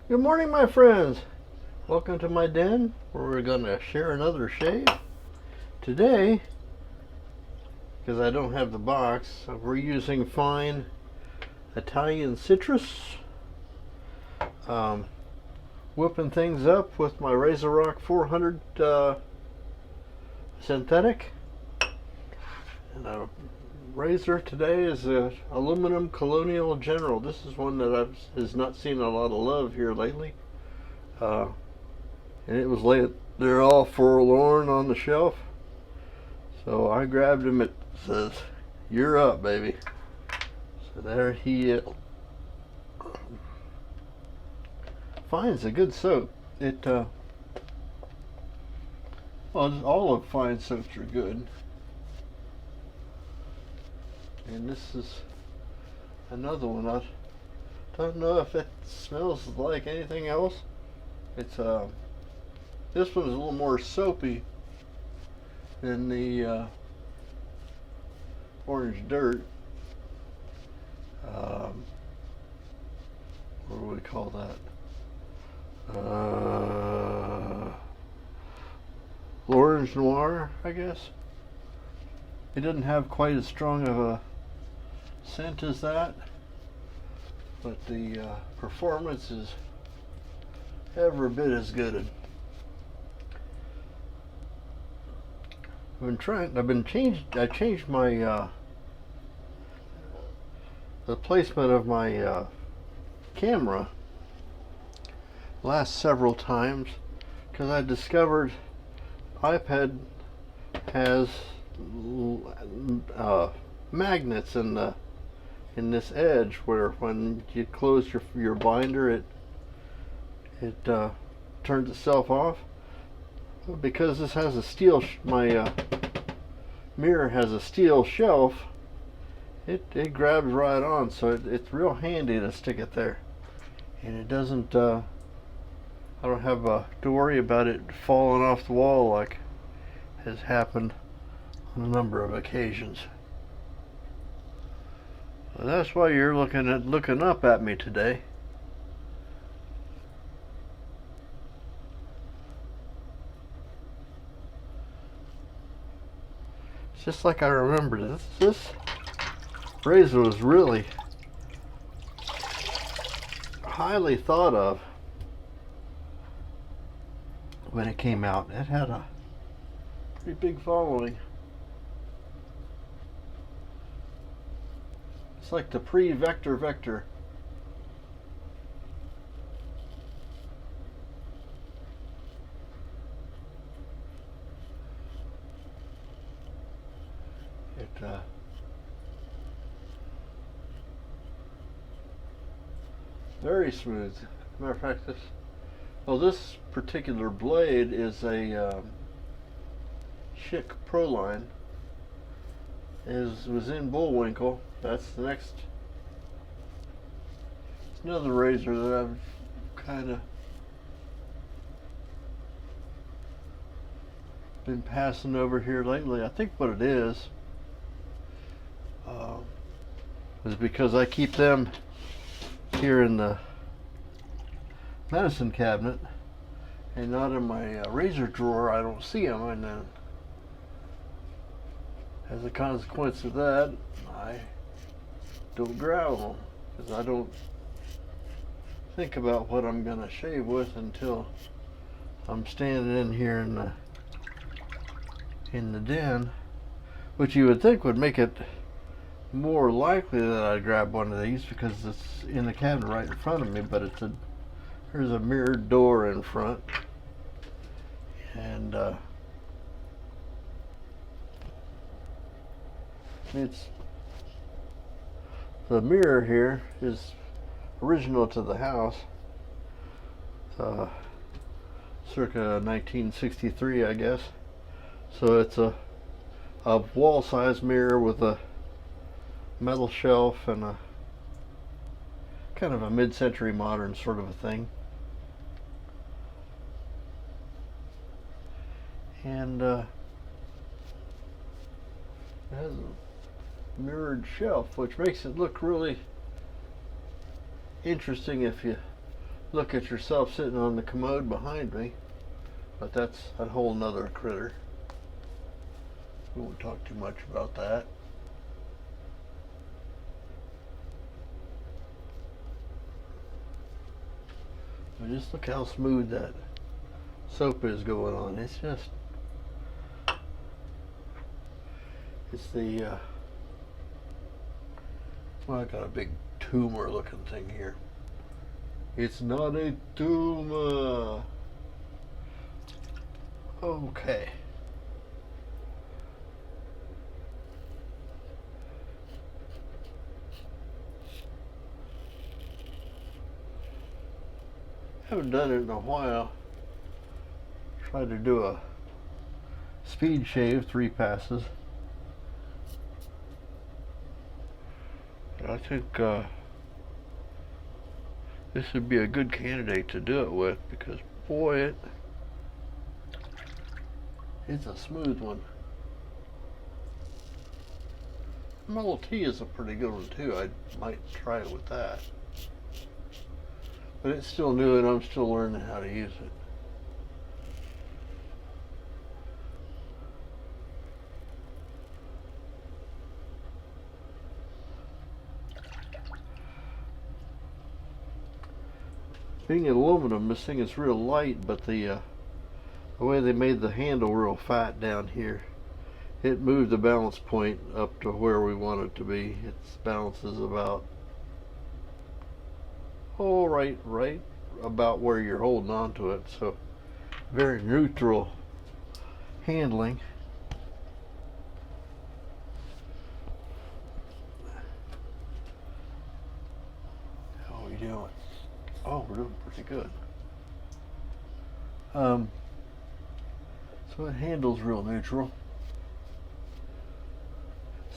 Good morning, my friends. Welcome to my den where we're going to share another shave. Today, because I don't have the box, we're using fine Italian citrus. Whipping things up with my Razor Rock 400 synthetic. And our razor today is a aluminum Colonial General. This is one that has not seen a lot of love here lately. And it was laid there all forlorn on the shelf. So I grabbed him. It says, "You're up, baby." So there he is. Fine's a good soap. Well, all of fine soaps are good. And this is another one. I don't know if it smells like anything else. It's this one is a little more soapy than the orange dirt. What do we call that? Orange noir, I guess. It doesn't have quite as strong of a scent as that, but the performance is every bit as good. I changed my the placement of my camera last several times because I discovered iPad has magnets in this edge where when you close your binder it turns itself off. Because this has a steel my mirror has a steel shelf, it grabs right on, so it's real handy to stick it there, and it doesn't I don't have to worry about it falling off the wall like has happened on a number of occasions. So that's why you're looking up at me today. It's just like I remember this razor was really highly thought of when it came out. It had a pretty big following. It's like the pre-Vector Vector. Very smooth. Matter of fact, this particular blade is a Schick Proline. Was in Bullwinkle. That's the next. It's another razor that I've kind of been passing over here lately. I think what it is because I keep them here in the medicine cabinet and not in my razor drawer. I don't see them, and then as a consequence of that, I don't grab them because I don't think about what I'm gonna shave with until I'm standing in here in the den, which you would think would make it more likely that I'd grab one of these because it's in the cabinet right in front of me, but there's a mirrored door in front, and it's the mirror here is original to the house, circa 1963, I guess. So it's a wall-size mirror with a metal shelf and a kind of a mid-century modern sort of a thing. And it has a mirrored shelf, which makes it look really interesting if you look at yourself sitting on the commode behind me, but that's a whole nother critter. We won't talk too much about that. But just look how smooth that soap is going on. It's just, it's the, well, I got a big tumor looking thing here. It's not a tumor. Okay. Haven't done it in a while. Tried to do a speed shave, 3 passes. I think this would be a good candidate to do it with, because boy, it's a smooth one. Model T is a pretty good one too. I might try it with that. But it's still new and I'm still learning how to use it. Being aluminum, this thing is real light, but the way they made the handle real fat down here, it moved the balance point up to where we want it to be. Its balance is about, oh, right about where you're holding on to it. So very neutral handling. How are we doing? Oh, we're doing pretty good. So it handles real neutral.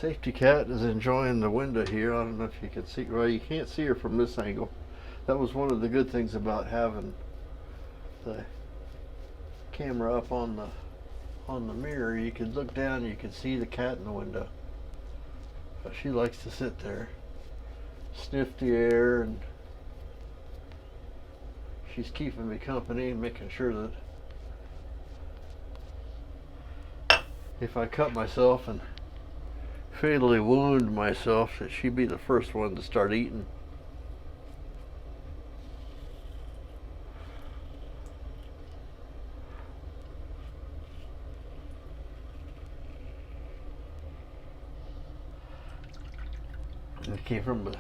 Safety Cat is enjoying the window here. I don't know if you can see. Well, you can't see her from this angle. That was one of the good things about having the camera up on the mirror. You could look down and you could see the cat in the window. But she likes to sit there, sniff the air, and she's keeping me company and making sure that if I cut myself and fatally wound myself, that she'd be the first one to start eating. And it came from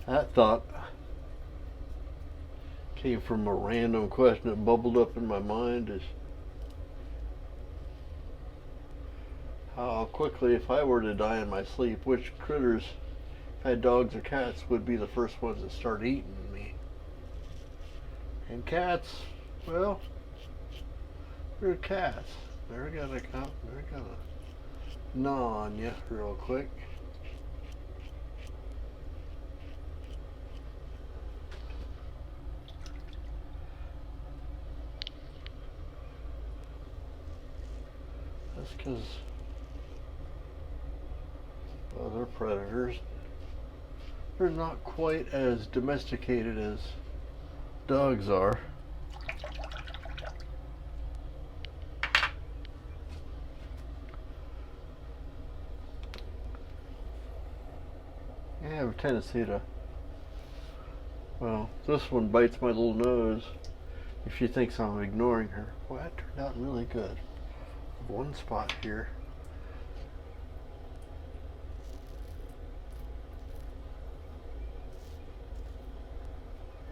that thought came from a random question that bubbled up in my mind, is how quickly, if I were to die in my sleep, which critters, if I had dogs or cats, would be the first ones that start eating me. And cats, well, they're cats. They're gonna gnaw on you real quick. That's because other predators, they're not quite as domesticated as dogs are. I have a tendency to, well, this one bites my little nose if she thinks I'm ignoring her. Well, that turned out really good. One spot here.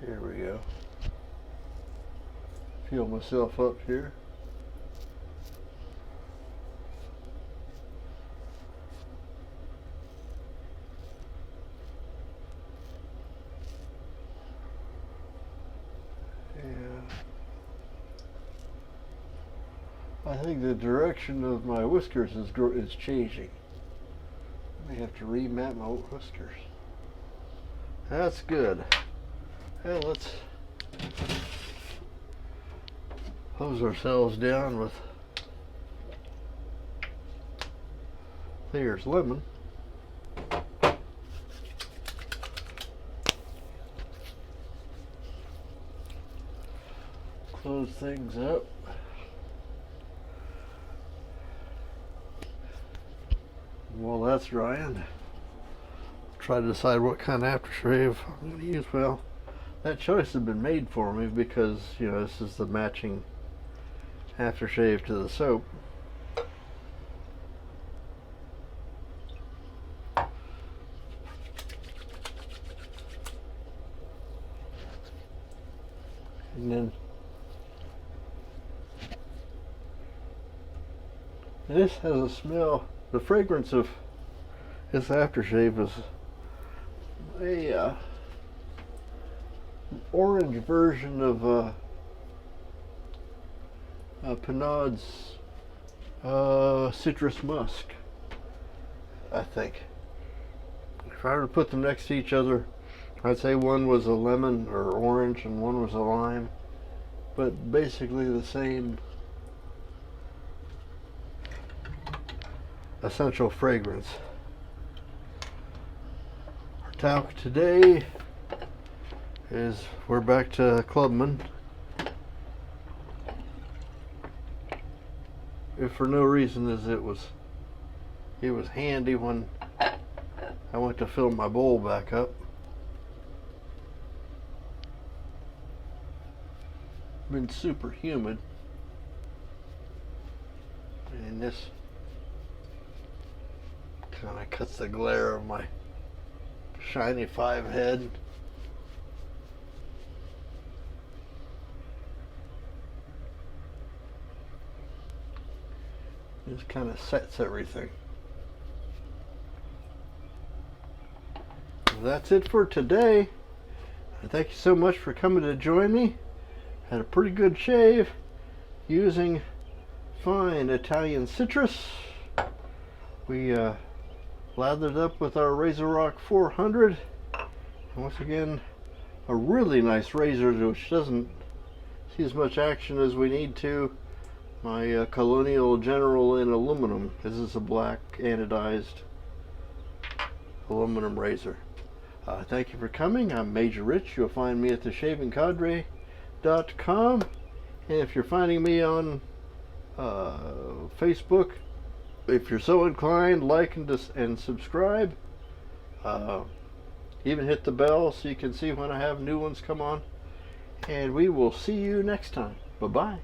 Here we go. Feel myself up here. I think the direction of my whiskers is changing. I may have to remap my whiskers. That's good. Well, let's hose ourselves down with Thayer's lemon. close things up. While that's drying, try to decide what kind of aftershave I'm going to use. Well, that choice has been made for me because, you know, this is the matching aftershave to the soap. And then this has a smell. The fragrance of this aftershave is a orange version of Pinaud's citrus musk, I think. If I were to put them next to each other, I'd say one was a lemon or orange and one was a lime, but basically the same essential fragrance. Our talc today is, we're back to Clubman. If for no reason as it was handy when I went to fill my bowl back up. Been super humid, and this kind of cuts the glare of my shiny 5 head. Just kind of sets everything. Well, that's it for today. Thank you so much for coming to join me. Had a pretty good shave using fine Italian citrus. We lathered up with our Razor Rock 400. And once again, a really nice razor which doesn't see as much action as we need to. My Colonial General in aluminum. This is a black anodized aluminum razor. Thank you for coming. I'm Major Rich. You'll find me at theshavingcadre.com, and if you're finding me on Facebook, if you're so inclined, like and subscribe. Even hit the bell so you can see when I have new ones come on. And we will see you next time. Bye-bye.